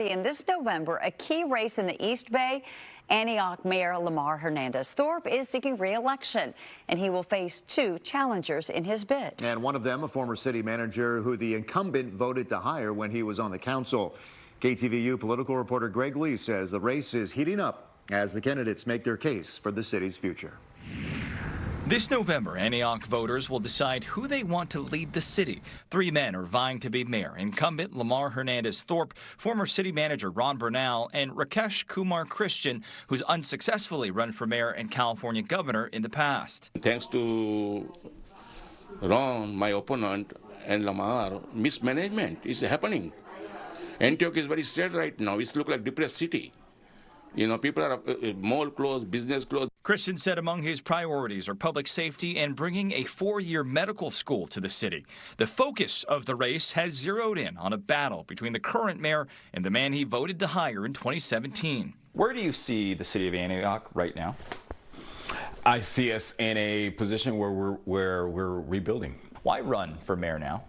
In this November, a key race in the East Bay, Antioch Mayor Lamar Hernandez-Thorpe is seeking re-election, and he will face two challengers in his bid. And one of them, a former city manager who the incumbent voted to hire when he was on the council. KTVU political reporter Greg Lee says the race is heating up as the candidates make their case for the city's future. This November, Antioch voters will decide who they want to lead the city. Three men are vying to be mayor: incumbent Lamar Hernandez-Thorpe, former city manager Bernal, and Rakesh Kumar Christian, who's unsuccessfully run for mayor and California governor in the past. Thanks to Ron, my opponent, and Lamar, mismanagement is happening. Antioch is very sad right now. It looks like a depressed city. You know, people are mall closed, business closed. Christian said among his priorities are public safety and bringing a 4-year medical school to the city. The focus of the race has zeroed in on a battle between the current mayor and the man he voted to hire in 2017. Where do you see the city of Antioch right now? I see us in a position where we're rebuilding. Why run for mayor now?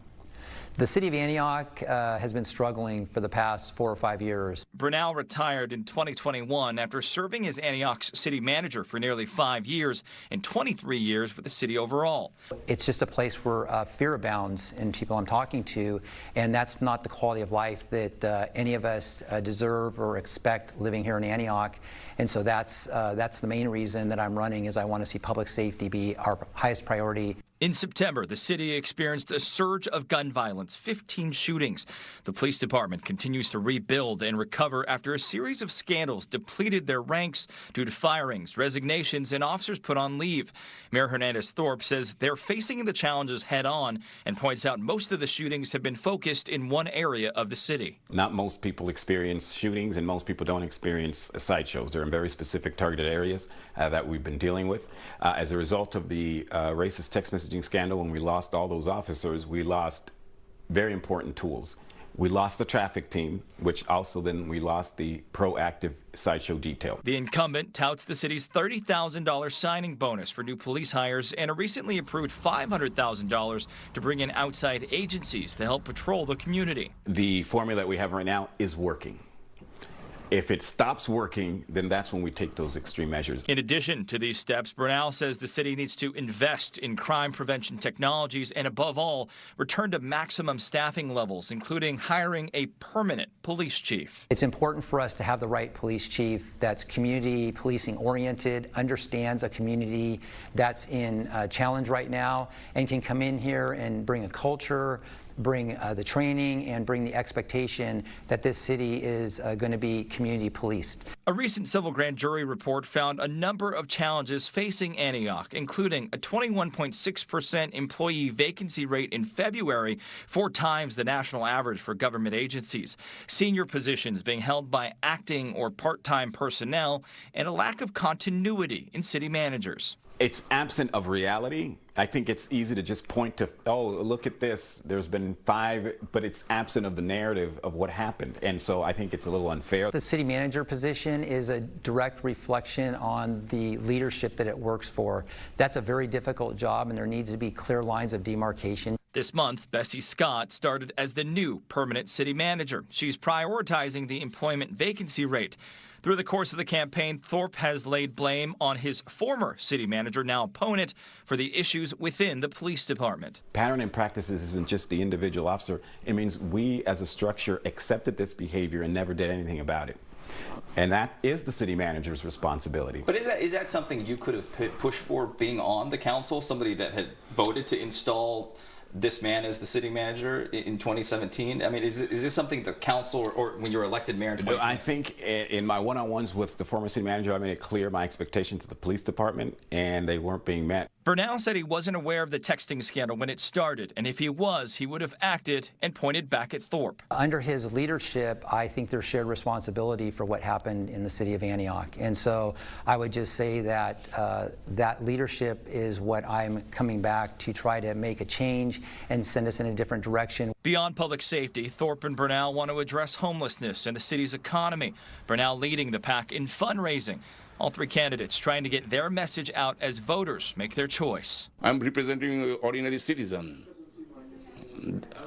The city of Antioch has been struggling for the past 4 or 5 years. Bernal retired in 2021 after serving as Antioch's city manager for nearly 5 years and 23 years with the city overall. It's just a place where fear abounds in people I'm talking to, and that's not the quality of life that any of us deserve or expect living here in Antioch. And so that's the main reason that I'm running, is I want to see public safety be our highest priority. In September, the city experienced a surge of gun violence, 15 shootings. The police department continues to rebuild and recover after a series of scandals depleted their ranks due to firings, resignations, and officers put on leave. Mayor Hernandez-Thorpe says they're facing the challenges head-on and points out most of the shootings have been focused in one area of the city. Not most people experience shootings, and most people don't experience sideshows. They're in very specific targeted areas that we've been dealing with. As a result of the racist text messaging scandal, when we lost all those officers, we lost very important tools. We lost the traffic team, which also then we lost the proactive sideshow detail. The incumbent touts the city's $30,000 signing bonus for new police hires and a recently approved $500,000 to bring in outside agencies to help patrol the community. The formula that we have right now is working. If it stops working, then that's when we take those extreme measures. In addition to these steps, Bernal says the city needs to invest in crime prevention technologies and, above all, return to maximum staffing levels, including hiring a permanent police chief. It's important for us to have the right police chief that's community policing oriented, understands a community that's in challenge right now, and can come in here and bring a culture, bring the training, and bring the expectation that this city is going to be community policed. A recent civil grand jury report found a number of challenges facing Antioch, including a 21.6% employee vacancy rate in February, 4 times the national average for government agencies, senior positions being held by acting or part-time personnel, and a lack of continuity in city managers. It's absent of reality. I think it's easy to just point to, oh, look at this, there's been 5, but it's absent of the narrative of what happened. And so I think it's a little unfair. The city manager position is a direct reflection on the leadership that it works for. That's a very difficult job, and there needs to be clear lines of demarcation. This month, Bessie Scott started as the new permanent city manager. She's prioritizing the employment vacancy rate. Through the course of the campaign, Thorpe has laid blame on his former city manager, now opponent, for the issues within the police department. Pattern and practices isn't just the individual officer. It means we as a structure accepted this behavior and never did anything about it. And that is the city manager's responsibility. But is that something you could have pushed for, being on the council, somebody that had voted to install this man as the city manager in 2017? I mean, is this something the council or when you're elected mayor in 2017? I think in my one-on-ones with the former city manager, I made it clear my expectations to the police department, and they weren't being met. Bernal said he wasn't aware of the texting scandal when it started, and if he was, he would have acted, and pointed back at Thorpe. Under his leadership, I think there's shared responsibility for what happened in the city of Antioch. And so I would just say that that leadership is what I'm coming back to try to make a change and send us in a different direction. Beyond public safety, Thorpe and Bernal want to address homelessness and the city's economy. Bernal leading the pack in fundraising. All 3 candidates trying to get their message out as voters make their choice. I'm representing an ordinary citizen,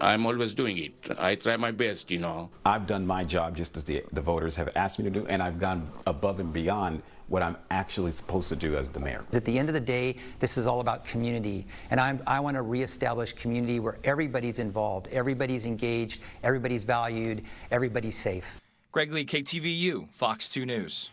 I'm always doing it. I try my best, you know. I've done my job just as the voters have asked me to do, and I've gone above and beyond what I'm actually supposed to do as the mayor. At the end of the day, this is all about community, and I want to reestablish community where everybody's involved, everybody's engaged, everybody's valued, everybody's safe. Greg Lee, KTVU, Fox 2 News.